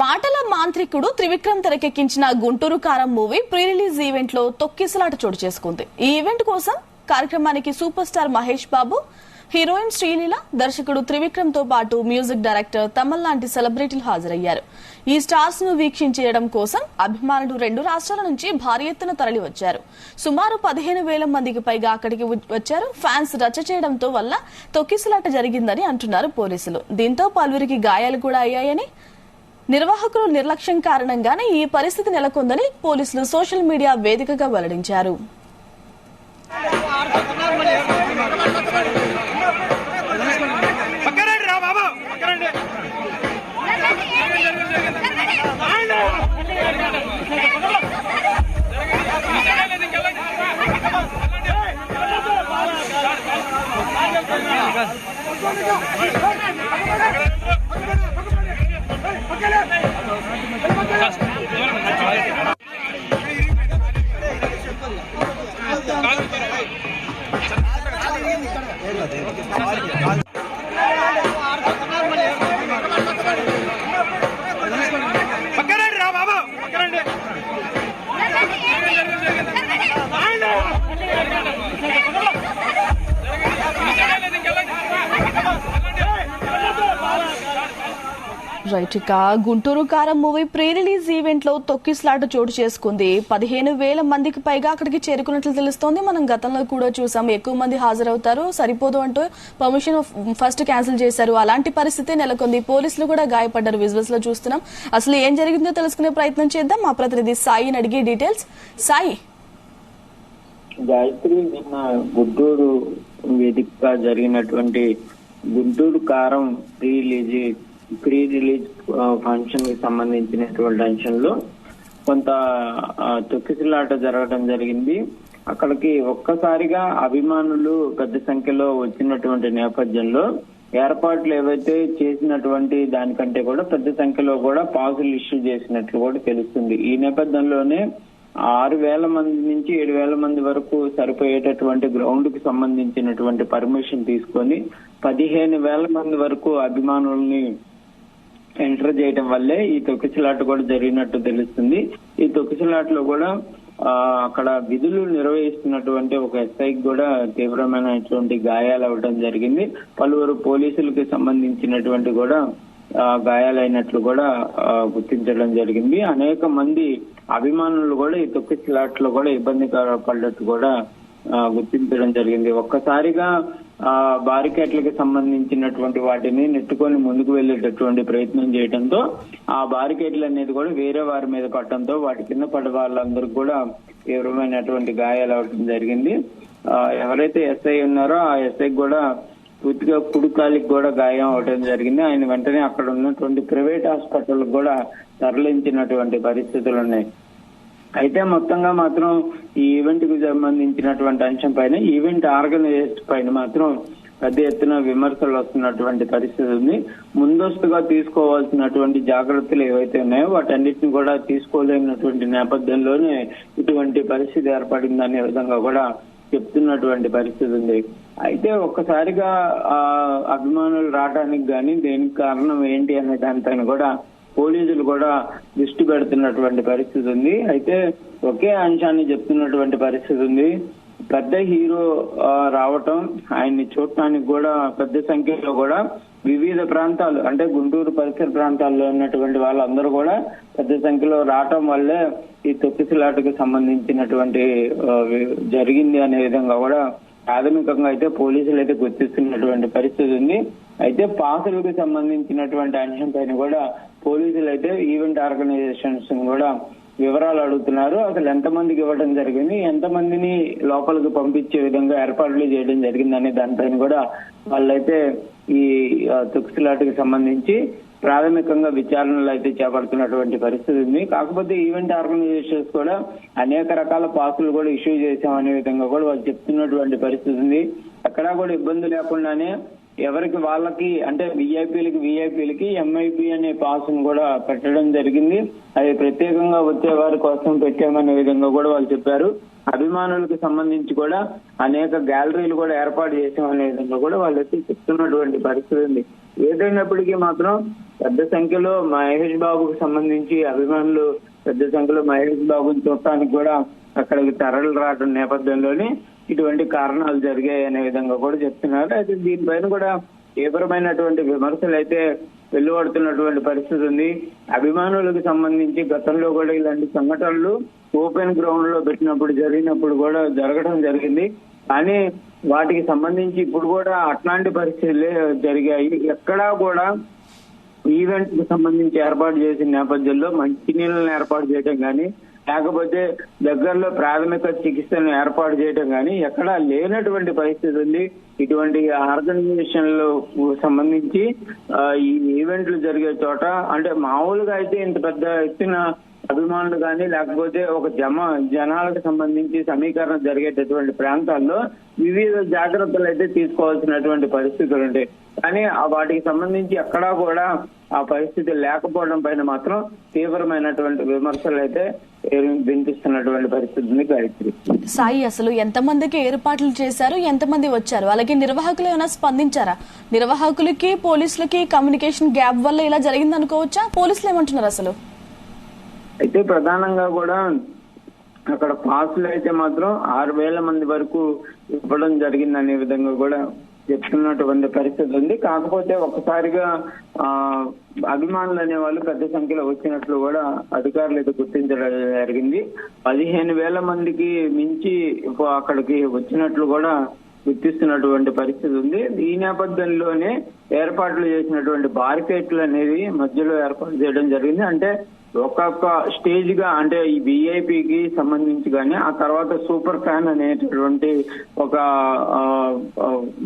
మాటల మాంత్రికుడు త్రివిక్రమ్ తెరకెక్కించిన గుంటూరు కారం మూవీ ప్రీ రిలీజ్ ఈవెంట్ లో తొక్కిసలాట చోటు చేసుకుంది. ఈ ఈవెంట్ కోసం కార్యక్రమానికి super star Mahesh Babu, heroine Sreeleela, దర్శకుడు త్రివిక్రమ్ తో పాటు మ్యూజిక్ డైరెక్టర్ తమల్ లాంటి సెలబ్రిటీలు హాజరయ్యారు. ఈ స్టార్స్ ను వీక్షించడం కోసం అభిమానులు 2 రాష్ట్రాల నుంచి భారీ ఎత్తున తరలి వచ్చారు. సుమారు 15,000 మందికి పైగా అక్కడికి వచ్చారు. ఫ్యాన్స్ రచ్చ చేయడంతో వల్ల తొక్కిసలాట జరిగిందని అంటున్నారు పోలీసులు. దీంతో పలువురికి గాయాలు కూడా అయ్యాయని, నిర్వాహకులు నిర్లక్ష్యం కారణంగానే ఈ పరిస్థితి నెలకొందని పోలీసులు సోషల్ మీడియా వేదికగా వెల్లడించారు. రైట్, ఇక గుంటూరు కారం మూవీ ప్రీ రిలీజ్ ఈవెంట్ లో తొక్కిసలాట చోటు చేసుకుంది. 15,000 మందికి పైగా అక్కడికి చేరుకున్నట్లు తెలుస్తోంది. మనం గతంలో కూడా చూసాం, ఎక్కువ మంది హాజరవుతారు, సరిపోదు అంటూ పర్మిషన్ ఫస్ట్ క్యాన్సిల్ చేశారు. అలాంటి పరిస్థితి నెలకొంది. పోలీసులు కూడా గాయపడ్డారు. విజువల్స్ లో చూస్తున్నాం. అసలు ఏం జరిగిందో తెలుసుకునే ప్రయత్నం చేద్దాం. మా ప్రతినిధి సాయిని అడిగి డీటెయిల్స్. సాయి, గాయత్రి, నిన్న గుంటూరు వేదికగా జరిగినటువంటి గుంటూరు కారం ప్రీ రిలీజ్ ఫంక్షన్ కి సంబంధించినటువంటి అంశంలో కొంత తొక్కిసలాట జరగడం జరిగింది. అక్కడికి ఒక్కసారిగా అభిమానులు పెద్ద సంఖ్యలో వచ్చినటువంటి నేపథ్యంలో ఏర్పాట్లు ఏవైతే చేసినటువంటి దానికంటే కూడా పెద్ద సంఖ్యలో కూడా పాసులు ఇష్యూ చేసినట్లు కూడా తెలుస్తుంది. ఈ నేపథ్యంలోనే 6,000 మంది నుంచి 7,000 మంది వరకు సరిపోయేటటువంటి గ్రౌండ్ కి సంబంధించినటువంటి పర్మిషన్ తీసుకొని 15,000 మంది వరకు అభిమానుల్ని ఎంటర్ చేయడం వల్లే ఈ తొక్కిసలాట కూడా జరిగినట్టు తెలుస్తుంది. ఈ తొక్కిసలాటలో కూడా అక్కడ విధులు నిర్వహిస్తున్నటువంటి ఒక ఎస్ఐకి కూడా తీవ్రమైనటువంటి గాయాలు అవ్వడం జరిగింది. పలువురు పోలీసులకు సంబంధించినటువంటి కూడా గాయాలైనట్లు కూడా గుర్తించడం జరిగింది. అనేక మంది అభిమానులు కూడా ఈ తొక్కిసలాటలో కూడా ఇబ్బంది పడ్డట్టు కూడా గుర్తించడం జరిగింది. ఒక్కసారిగా బారికేట్లకు సంబంధించినటువంటి వాటిని నెట్టుకొని ముందుకు వెళ్లేటటువంటి ప్రయత్నం చేయడంతో ఆ బారికేట్లు అనేది కూడా వేరే వారి మీద పడటంతో వాటి కింద పడ్డ వాళ్ళందరికీ కూడా తీవ్రమైనటువంటి గాయాలు అవడం జరిగింది. ఎవరైతే ఎస్ఐ ఉన్నారో ఆ ఎస్ఐకి కూడా పూర్తిగా కుడికాలికి కూడా గాయం అవడం జరిగింది. ఆయన వెంటనే అక్కడ ఉన్నటువంటి ప్రైవేట్ హాస్పిటల్ కూడా తరలించినటువంటి పరిస్థితులు ఉన్నాయి. అయితే మొత్తంగా మాత్రం ఈ ఈవెంట్ కు సంబంధించినటువంటి అంశం పైన, ఈవెంట్ ఆర్గనైజర్స్ పైన మాత్రం పెద్ద ఎత్తున విమర్శలు వస్తున్నటువంటి పరిస్థితి ఉంది. ముందస్తుగా తీసుకోవాల్సినటువంటి జాగ్రత్తలు ఏవైతే ఉన్నాయో వాటన్నిటిని కూడా తీసుకోలేనటువంటి నేపథ్యంలోనే ఇటువంటి పరిస్థితి ఏర్పడిందనే విధంగా కూడా చెప్తున్నటువంటి పరిస్థితి ఉంది. అయితే ఒక్కసారిగా అభిమానులు రావడానికి గాని దేనికి కారణం ఏంటి అనే దానిపైన కూడా పోలీసులు కూడా దృష్టి పెడుతున్నటువంటి పరిస్థితి ఉంది. అయితే ఒకే అంశాన్ని చెప్తున్నటువంటి పరిస్థితి ఉంది. పెద్ద హీరో రావటం, ఆయన్ని చూడటానికి కూడా పెద్ద సంఖ్యలో కూడా వివిధ ప్రాంతాలు అంటే గుంటూరు పరిసర ప్రాంతాల్లో ఉన్నటువంటి వాళ్ళందరూ కూడా పెద్ద సంఖ్యలో రావటం వల్లే ఈ తొక్కిసలాటకు సంబంధించినటువంటి జరిగింది అనే విధంగా కూడా ప్రాథమికంగా అయితే పోలీసులు అయితే గుర్తిస్తున్నటువంటి పరిస్థితి ఉంది. అయితే పాసులకు సంబంధించినటువంటి అంశం పైన కూడా పోలీసులు అయితే ఈవెంట్ ఆర్గనైజేషన్స్ కూడా వివరాలు అడుగుతున్నారు. అసలు ఎంతమందికి ఇవ్వడం జరిగింది, ఎంతమందిని లోపలికి పంపించే విధంగా ఏర్పాట్లు చేయడం జరిగింది అనే దానిపైన కూడా వాళ్ళైతే ఈ తొక్కిసలాటకు సంబంధించి ప్రాథమికంగా విచారణలు అయితే చేపడుతున్నటువంటి పరిస్థితి ఉంది. కాకపోతే ఈవెంట్ ఆర్గనైజేషన్స్ కూడా అనేక రకాల పాసులు కూడా ఇష్యూ చేశామనే విధంగా కూడా వాళ్ళు చెప్తున్నటువంటి పరిస్థితి ఉంది. ఎక్కడా కూడా ఇబ్బంది లేకుండానే ఎవరికి వాళ్ళకి అంటే విఐపీలకి ఎంఐపి అనే పాస్ కూడా పెట్టడం జరిగింది. అది ప్రత్యేకంగా వచ్చే వారి కోసం పెట్టామనే విధంగా కూడా వాళ్ళు చెప్పారు. అభిమానులకు సంబంధించి కూడా అనేక గ్యాలరీలు కూడా ఏర్పాటు చేసామనే విధంగా కూడా వాళ్ళైతే చెప్తున్నటువంటి పరిస్థితి ఉంది. ఏదైనప్పటికీ మాత్రం పెద్ద సంఖ్యలో మహేష్ బాబుకు సంబంధించి అభిమానులు పెద్ద సంఖ్యలో మహేష్ బాబుని చూడటానికి కూడా అక్కడికి తరలి రావడం నేపథ్యంలోనే ఇటువంటి కారణాలు జరిగాయి అనే విధంగా కూడా చెప్తున్నారు. అయితే దీనిపైన కూడా తీవ్రమైనటువంటి విమర్శలు అయితే వెలువడుతున్నటువంటి పరిస్థితి ఉంది. అభిమానులకు సంబంధించి గతంలో కూడా ఇలాంటి సంఘటనలు ఓపెన్ గ్రౌండ్ లో జరిగినప్పుడు కూడా జరగడం జరిగింది. కానీ వాటికి సంబంధించి ఇప్పుడు కూడా అట్లాంటి పరిస్థితులే జరిగాయి. ఎక్కడా కూడా ఈవెంట్ కు సంబంధించి ఏర్పాటు చేసిన నేపథ్యంలో మంచినీళ్ళని ఏర్పాటు చేయడం కానీ లేకపోతే దగ్గరలో ప్రాథమిక చికిత్సను ఏర్పాటు చేయడం కానీ ఎక్కడా లేనటువంటి పరిస్థితి ఉంది. ఇటువంటి ఆర్గనైజేషన్లు సంబంధించి ఈ ఈవెంట్లు జరిగే చోట అంటే మామూలుగా అయితే ఇంత పెద్ద ఎత్తున అభిమానులు కానీ లేకపోతే ఒక జనాలకు సంబంధించి సమీకరణ జరిగేటటువంటి ప్రాంతాల్లో వివిధ జాగ్రత్తలు అయితే తీసుకోవాల్సినటువంటి పరిస్థితులు ఉంటాయి. కానీ వాటికి సంబంధించి ఎక్కడా కూడా ఆ పరిస్థితి లేకపోవడం పైన మాత్రం తీవ్రమైనటువంటి విమర్శలు అయితే వినిపిస్తున్నటువంటి పరిస్థితి ఉంది. గాయత్రి, సాయి, అసలు ఎంతమందికి ఏర్పాట్లు చేశారు, ఎంతమంది వచ్చారు, అలాగే నిర్వాహకులు ఏమైనా స్పందించారా? నిర్వాహకులకి పోలీసులకి కమ్యూనికేషన్ గ్యాప్ వల్ల ఇలా జరిగింది అనుకోవచ్చా? పోలీసులు ఏమంటున్నారు అసలు? అయితే ప్రధానంగా కూడా అక్కడ పాసులు అయితే మాత్రం 6,000 మంది వరకు ఇవ్వడం జరిగిందనే విధంగా కూడా చెప్తున్నటువంటి పరిస్థితి ఉంది. కాకపోతే ఒక్కసారిగా అభిమానులు అనే వాళ్ళు పెద్ద సంఖ్యలో వచ్చినట్లు కూడా అధికారులు అయితే గుర్తించడం జరిగింది. 15,000 మందికి మించి అక్కడికి వచ్చినట్లు కూడా గుర్తిస్తున్నటువంటి పరిస్థితి ఉంది. ఈ నేపథ్యంలోనే ఏర్పాట్లు చేసినటువంటి బారికేట్లు అనేది మధ్యలో ఏర్పాటు చేయడం జరిగింది. అంటే ఒక్కొక్క స్టేజ్ గా అంటే ఈ విఐపికి సంబంధించి కానీ ఆ తర్వాత సూపర్ ఫ్యాన్ అనేటటువంటి ఒక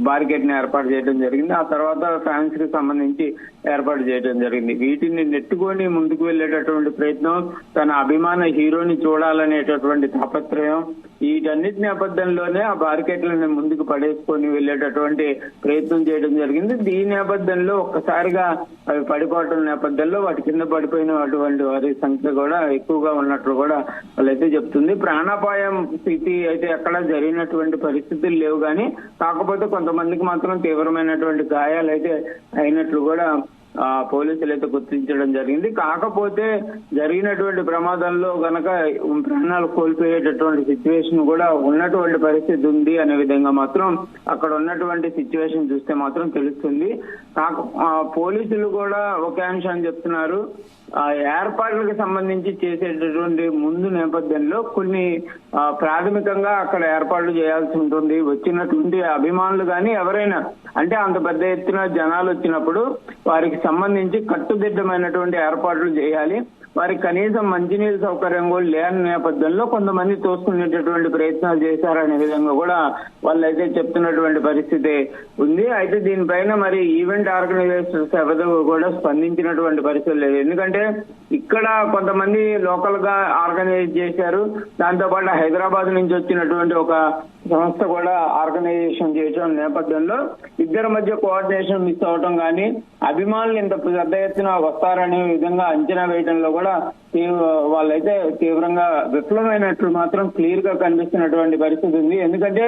బారికేడ్ ని ఏర్పాటు చేయడం జరిగింది. ఆ తర్వాత ఫ్యాన్స్ కి సంబంధించి ఏర్పాటు చేయడం జరిగింది. వీటిని నెట్టుకొని ముందుకు వెళ్లేటటువంటి ప్రయత్నం, తన అభిమాన హీరోని చూడాలనేటటువంటి తాపత్రయం, వీటన్నిటి నేపథ్యంలోనే ఆ బారికేట్లను ముందుకు పడేసుకొని వెళ్లేటటువంటి ప్రయత్నం చేయడం జరిగింది. దీని నేపథ్యంలో ఒక్కసారిగా అవి పడిపోవడం నేపథ్యంలో వాటి కింద పడిపోయినటువంటి వారి సంఖ్య కూడా ఎక్కువగా ఉన్నట్లు కూడా వాళ్ళైతే చెప్తుంది. ప్రాణాపాయం స్థితి అయితే ఎక్కడా జరిగినటువంటి పరిస్థితులు లేవు, కానీ కాకపోతే కొంతమందికి మాత్రం తీవ్రమైనటువంటి గాయాలు అయితే అయినట్లు కూడా పోలీసులు అయితే గుర్తించడం జరిగింది. కాకపోతే జరిగినటువంటి ప్రమాదంలో గనక ప్రాణాలు కోల్పోయేటటువంటి సిచ్యువేషన్ కూడా ఉన్నటువంటి పరిస్థితి ఉంది అనే విధంగా మాత్రం అక్కడ ఉన్నటువంటి సిచ్యువేషన్ చూస్తే మాత్రం తెలుస్తుంది. పోలీసులు కూడా ఒకే అంశాన్ని చెప్తున్నారు. ఏర్పాట్లకు సంబంధించి చేసేటటువంటి ముందు నేపథ్యంలో కొన్ని ప్రాథమికంగా అక్కడ ఏర్పాట్లు చేయాల్సి ఉంటుంది. వచ్చినటువంటి అభిమానులు కానీ ఎవరైనా అంటే అంత పెద్ద ఎత్తున జనాలు వచ్చినప్పుడు వారికి సంబంధించి కట్టుదిట్టమైనటువంటి ఏర్పాట్లు చేయాలి. వారికి కనీసం మంచినీరు సౌకర్యం కూడా లేని నేపథ్యంలో కొంతమంది తోసుకునేటటువంటి ప్రయత్నాలు చేశారనే విధంగా కూడా వాళ్ళైతే చెప్తున్నటువంటి పరిస్థితి ఉంది. అయితే దీనిపైన మరి ఈవెంట్ ఆర్గనైజేషన్స్ ఎవరు కూడా స్పందించినటువంటి పరిస్థితి లేదు. ఎందుకంటే ఇక్కడ కొంతమంది లోకల్ గా ఆర్గనైజ్ చేశారు, దాంతోపాటు హైదరాబాద్ నుంచి వచ్చినటువంటి ఒక సంస్థ కూడా ఆర్గనైజేషన్ చేయడం నేపథ్యంలో ఇద్దరి మధ్య కోఆర్డినేషన్ మిస్ అవటం కానీ అభిమానులు ఇంత పెద్ద ఎత్తున వస్తారనే విధంగా అంచనా వేయడంలో కూడా వాళ్ళైతే తీవ్రంగా విఫలమైనట్లు మాత్రం క్లియర్ గా కనిపిస్తున్నటువంటి పరిస్థితి ఉంది. ఎందుకంటే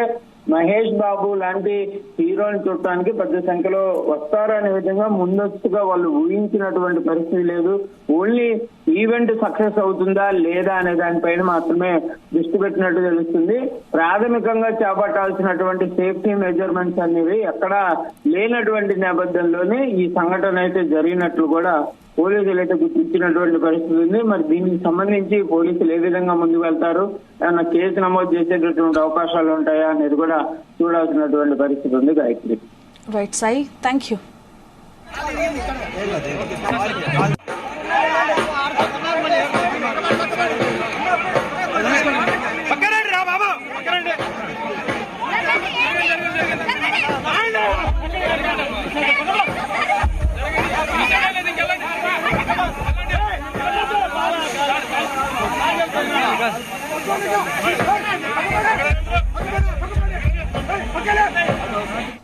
మహేష్ బాబు లాంటి హీరోని చూడటానికి పెద్ద సంఖ్యలో వస్తారనే విధంగా ముందస్తుగా వాళ్ళు ఊహించినటువంటి పరిస్థితి లేదు. ఓన్లీ ఈవెంట్ సక్సెస్ అవుతుందా లేదా అనే దానిపైన మాత్రమే దృష్టి పెట్టినట్టు తెలుస్తుంది. ప్రాథమికంగా చేపట్టాల్సినటువంటి సేఫ్టీ మెజర్మెంట్స్ అనేవి ఎక్కడా లేనటువంటి నేపథ్యంలోనే ఈ సంఘటన అయితే జరిగినట్లు కూడా పోలీసులు అయితే గుర్తించినటువంటి పరిస్థితి ఉంది. మరి దీనికి సంబంధించి పోలీసులు ఏ విధంగా ముందుకు వెళ్తారు, ఏమన్నా కేసు నమోదు చేసేటటువంటి అవకాశాలు ఉంటాయా అనేది కూడా చూడాల్సినటువంటి పరిస్థితి ఉంది. Gayatri, right Sai, thank you. Okay.